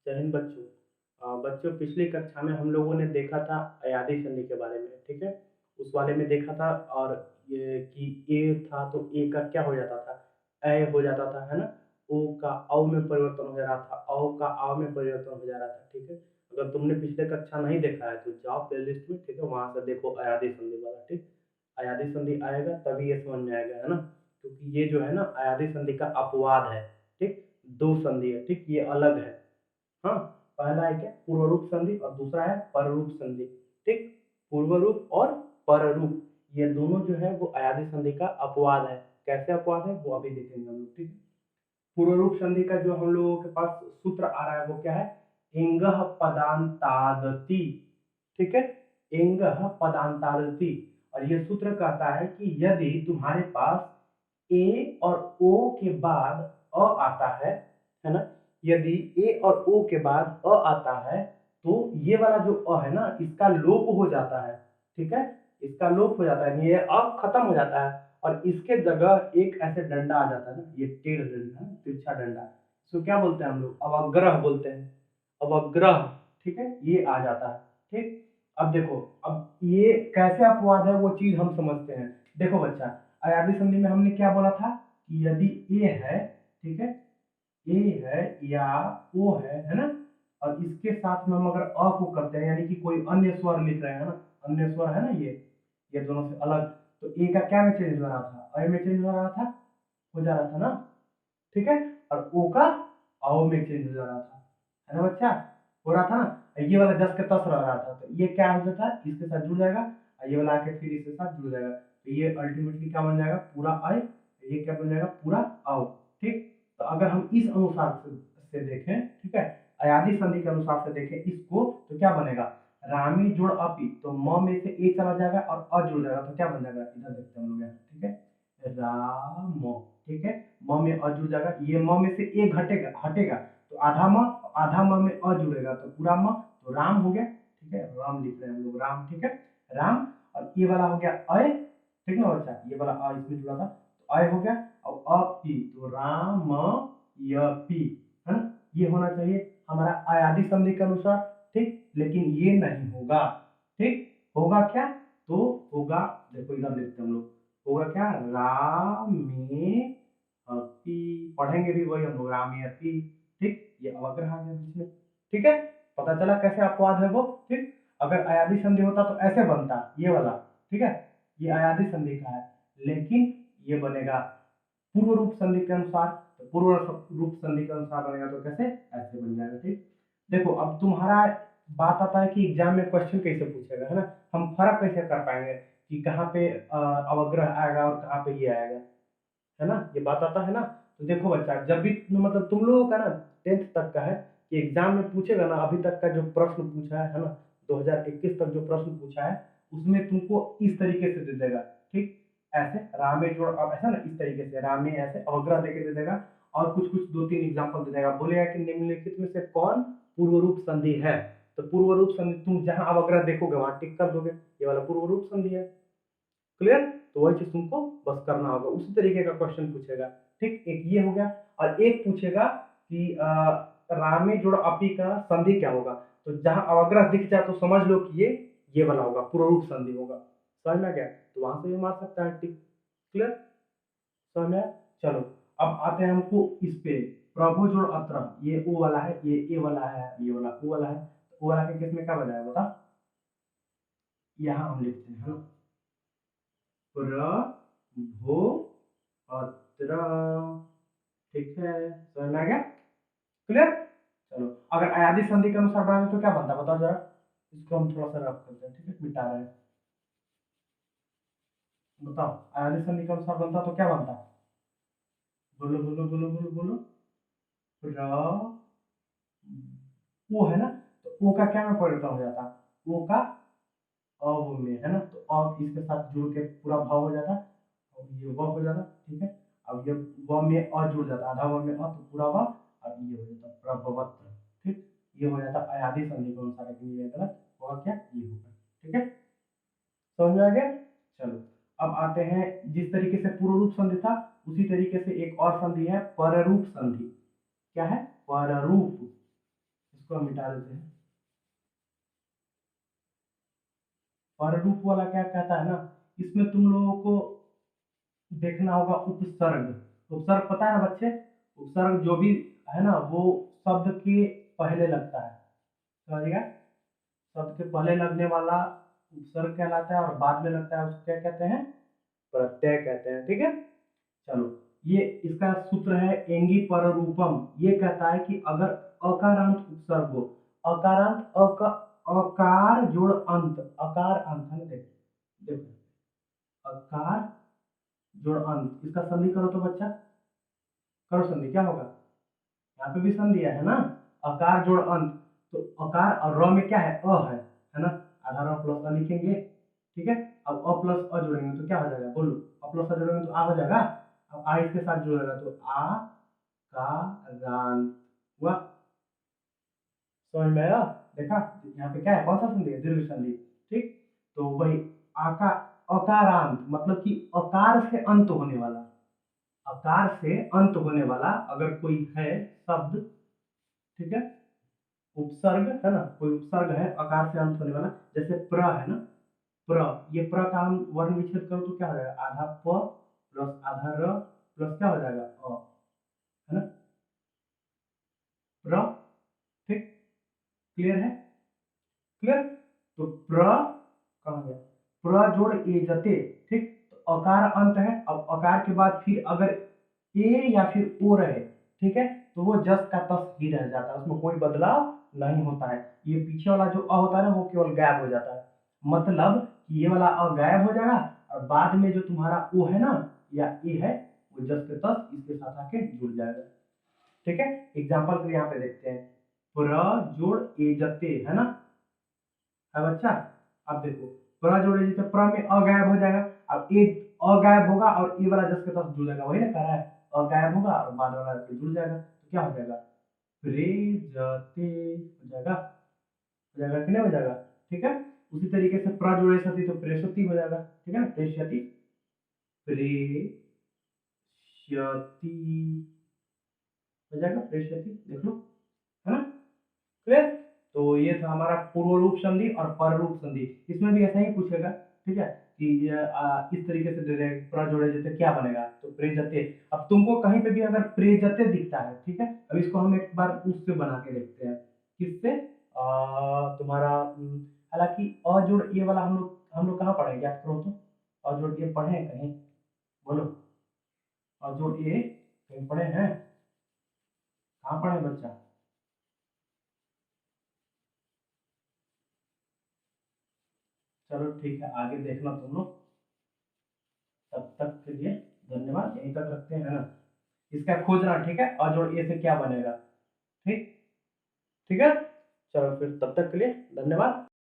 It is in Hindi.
जय हिंद बच्चों। बच्चों पिछली कक्षा में हम लोगों ने देखा था अयादी संधि के बारे में, ठीक है? उस वाले में देखा था और ये कि ए था तो ए का क्या हो जाता था? अ हो जाता था, है ना? ओ का औ में परिवर्तन हो जा रहा था, औ का आ में परिवर्तन हो जा रहा था, ठीक है? अगर तुमने पिछले कक्षा नहीं देखा है तो जाओ प्लेलिस्ट में, ठीक है? वहाँ से देखो अयादी संधि वाला, ठीक? अयादी संधि आएगा तभी ये समझ में आएगा, है ना? क्योंकि ये जो है ना अयादी संधि का अपवाद है, ठीक? 2 संधि है, ठीक? ये अलग है। हाँ, पहला है क्या पूर्व रूप संधि और दूसरा है पररूप संधि, ठीक? पूर्व रूप और पररूप ये दोनों जो है वो अयादी संधि का अपवाद है। कैसे अपवाद है वो अभी देखेंगे हम लोग, ठीक है? पूर्व रूप संधि का जो हम लोगों के पास सूत्र आ रहा है वो क्या है? इंगः पदांतादति, ठीक है? इंगः पदांतादति। और ये सूत्र कहता है कि यदि तुम्हारे पास ए और ओ के बाद अ आता है ना? यदि ए और ओ के बाद अ आता है तो ये वाला जो अ है ना इसका लोप हो जाता है, ठीक है? इसका लोप हो जाता है, ये अ खत्म हो जाता है और इसके जगह एक ऐसे डंडा आ जाता है ना, ये टेढ़ डंडा, तिरछा डंडा, इसको क्या बोलते हैं हम लोग? अवग्रह बोलते हैं, अवग्रह, ठीक है? ये आ जाता है, ठीक? अब देखो, अब ये कैसे अपवाद है वो चीज हम समझते हैं। देखो बच्चा, अयादी संधि में हमने क्या बोला था कि यदि ए है, ठीक है? ए है या ओ है ना? और इसके साथ में हम अगर अ को करते हैं यानी कि कोई अन्य स्वर लिख रहे हैं ना, अन्य स्वर है ना ये दोनों से अलग, तो ए का क्या में चेंज हो रहा था? अ में चेंज हो रहा था, हो जा रहा था ना, ठीक है? और ओ का औ में चेंज हो जा रहा था, है ना बच्चा? हो रहा था ना? ये वाला जस के तस रह रहा था, तो ये क्या हो जाता है? इसके साथ जुड़ जाएगा और ये वाला आके फिर इसके साथ जुड़ जाएगा, तो ये अल्टीमेटली क्या बन जाएगा? पूरा अय, ये क्या बन जाएगा? पूरा औ, ठीक? तो अगर हम इस अनुसार से देखें, ठीक है? अयादी संधि के अनुसार से देखें इसको, तो क्या बनेगा? रामी जोड़ अपी, तो म में से ए चला जाएगा और अ जुड़ जाएगा, तो क्या बन जाएगा? इधर देखते हैं हम लोग यहाँ, ठीक है? राम, ठीक है? म में अ जुड़ जाएगा, ये म में से ए घटेगा हटेगा तो आधा म में अ जुड़ेगा तो पूरा म, तो राम हो गया, ठीक है? राम लिख रहे हैं हम लोग, राम, ठीक है? राम। और ये वाला हो गया अय, ठीक ना बच्चा? ये वाला अ इसमें जुड़ा था तो अय हो गया और अपी, तो राम यपी, है ना? ये होना चाहिए हमारा अयादी संधि के अनुसार, ठीक? लेकिन ये नहीं होगा, ठीक? होगा क्या? तो होगा, देखो इधर लिखते हैं हम लोग, होगा क्या? रामे अपी, पढ़ेंगे भी वही हम लोग, रामे अपी, ठीक? ये अवग्रह आ गया बीच में, ठीक है? पता चला कैसे अपवाद है वो, ठीक? अगर अयादी संधि होता तो ऐसे बनता, ये वाला, ठीक है? ये अयादी संधि का है, लेकिन ये बनेगा पूर्व रूप संधि के अनुसार, तो पूर्व रूप संधि के अनुसार बनेगा तो कैसे? ऐसे बन जाएगा, ठीक? देखो अब तुम्हारा बात आता है कि एग्जाम में क्वेश्चन कैसे पूछेगा, है ना? हम फर्क कैसे कर पाएंगे कि कहाँ पे अवग्रह आएगा और कहाँ पे ये आएगा, है ना? ये बात आता है ना? तो देखो बच्चा, जब भी मतलब तुम लोगों का ना 10th तक का है कि एग्जाम में पूछेगा ना, अभी तक का जो प्रश्न पूछा है ना, 2021 तक जो प्रश्न पूछा है उसमें तुमको इस तरीके से दे देगा, ठीक? ऐसे रामे जोड़, अब ऐसा ना, इस तरीके से रामे ऐसे अवग्रह देके दे देगा और कुछ कुछ 2-3 एग्जाम्पल दे देगा, बोलेगा कि निम्नलिखित में से कौन पूर्व रूप संधि है? तो पूर्व रूप संधि तुम जहां अवग्रह देखोगे वहां टिक कर दोगे, ये वाला पूर्व रूप संधि है, क्लियर? तो वही चीज तुमको बस करना होगा, उसी तरीके का क्वेश्चन पूछेगा, ठीक? एक ये हो गया और एक पूछेगा कि रामे जोड़ अपी का संधि क्या होगा? तो जहां अवग्रह दिख जाए तो समझ लो कि ये वाला होगा, पूर्व रूप संधि होगा, समझ में आ गया? तो वहां से भी मार सकता है टिक, क्लियर? समझ में आया? चलो अब आते हैं हमको इस पे, प्रभु जोड़ अत्र, ये ओ वाला है, ये ए वाला है, ये वाला ओ वाला है, तो ओ वाला के केस में क्या बजाया बता? यहाँ हम लिखते हैं, है ना? प्रभु अत्र, ठीक है? समझ में आ गया? क्लियर? चलो, अगर अयादी संधि के अनुसार बनाए तो क्या बनता है बताओ जरा? इसको हम थोड़ा सा रफ करते हैं, ठीक है? मिटा रहे हैं, बताओ अयादी संधि के अनुसार बनता तो क्या बनता? बोलो बोलो बोलो बोलो बोलो। र, ओ है ना, तो ओ का क्या में परिवर्तन हो जाता? ओ का अव में, है ना? तो अव इसके साथ जुड़ के पूरा भाव हो जाता और ये व हो जाता, ठीक है? अब ये व में अ जुड़ जाता, आधा व में अ तो पूरा व, और ये हो जाता प्रभवत्र, ठीक? ये हो जाता अयादी संधि के अनुसार, लेकिन ये गलत होगा, क्या ये होगा, ठीक है? समझ में आ गया? चलो अब आते हैं, जिस तरीके से पूर्व रूप संधि था उसी तरीके से एक और संधि है पररूप संधि। क्या है? पररूप, इसको हम मिटा देते हैं। पर रूप वाला क्या कहता है ना, इसमें तुम लोगों को देखना होगा उपसर्ग। उपसर्ग पता है ना बच्चे? उपसर्ग जो भी है ना वो शब्द के पहले लगता है, समझिएगा? शब्द के पहले लगने वाला उपसर्ग कहलाता है, और बाद में लगता है उसको क्या कहते हैं? प्रत्यय कहते हैं। ठीक है, चलो ये इसका सूत्र है एंगी पर रूपम। ये कहता है कि अगर अकारांत उपसर्ग हो, अकारांत अकार जोड़ अंत, अकार अंत है ना, देखो देखो, अकार जोड़ अंत, इसका संधि करो तो बच्चा, करो संधि, क्या होगा? यहाँ पे भी संधि है ना, अकार जोड़ अंत। तो अकार और र में क्या है? अ है ना, आधा र प्लस अ लिखेंगे। ठीक है, अब अ प्लस अ जोड़ेंगे तो क्या हो जाएगा? बोलो, अ प्लस अ जोड़ेंगे तो आ हो जाएगा। अब आ इसके साथ जोड़ेगा तो आ का रान हुआ। समझ में आया? देखा यहाँ पे क्या है? कौन सा संधि है? दीर्घ संधि। ठीक, तो वही आका, अकारांत मतलब कि अकार से अंत होने वाला, अकार से अंत होने वाला अगर कोई है शब्द, ठीक है, उपसर्ग है ना, कोई उपसर्ग है अकार से अंत होने वाला, जैसे प्र है ना, प्र, ये प्र का हम वर्ण विच्छेद करो तो क्या हो जाएगा? आधा प प्लस आधा र प्लस क्या हो जाएगा? अ, है ना, प्र। ठीक, क्लियर है? क्लियर? तो प्र कहा गया, प्र जोड़ ए जते। ठीक, तो अकार अंत है, अब अकार के बाद फिर अगर ए या फिर ओ रहे, ठीक है, तो वो जस का तस ही रह जाता है, उसमें कोई बदलाव नहीं होता है। ये पीछे वाला जो अ होता है ना वो केवल गायब हो जाता है, मतलब कि ये वाला अ गायब हो जाएगा, और बाद में जो तुम्हारा ओ है ना या ए है, वो जस के तस इसके साथ आके जुड़ जाएगा। ठीक है, एग्जाम्पल के यहाँ पे देखते हैं, प्र जोड़ ए जते है ना, है बच्चा? अब देखो, प्र जोड़े जिसे प्र में अ गायब हो जाएगा, अब ए अ गायब होगा और ए वाला जस के साथ जुड़ जाएगा, वही ना कह रहा है, अ गायब होगा और बाद वाला के जुड़ जाएगा, तो क्या हो जाएगा? प्रेजते हो जाएगा, हो जाएगा कि नहीं हो जाएगा? ठीक है, उसी तरीके से प्र जोड़े सती तो प्रेषति हो जाएगा। ठीक है ना, प्रेषति, प्रेषति हो जाएगा, प्रेषति, देख लो, है ना? क्लियर? तो ये था हमारा पूर्व रूप संधि और पर रूप संधि। इसमें भी ऐसा ही पूछेगा, ठीक है, कि इस तरीके से दे देगा, प्र जोड़े जैसे क्या बनेगा? तो प्रेजते। अब तुमको कहीं पे भी अगर प्रेजते दिखता है, ठीक है, अब इसको हम एक बार उससे बना के देखते हैं, किससे? तुम्हारा हालांकि अ जोड़ ए वाला हम लोग कहाँ पढ़े? याद करो तो, अ जोड़ ए पढ़े हैं कहीं? बोलो, अ जोड़ ए कहीं पढ़े हैं? कहाँ पढ़े बच्चा? चलो ठीक है, आगे देखना तुम लोग। तब तक के लिए धन्यवाद, यहीं तक रखते हैं ना, इसका खोजना, ठीक है, और जोड़ ए से क्या बनेगा? ठीक, ठीक है, चलो फिर तब तक के लिए धन्यवाद।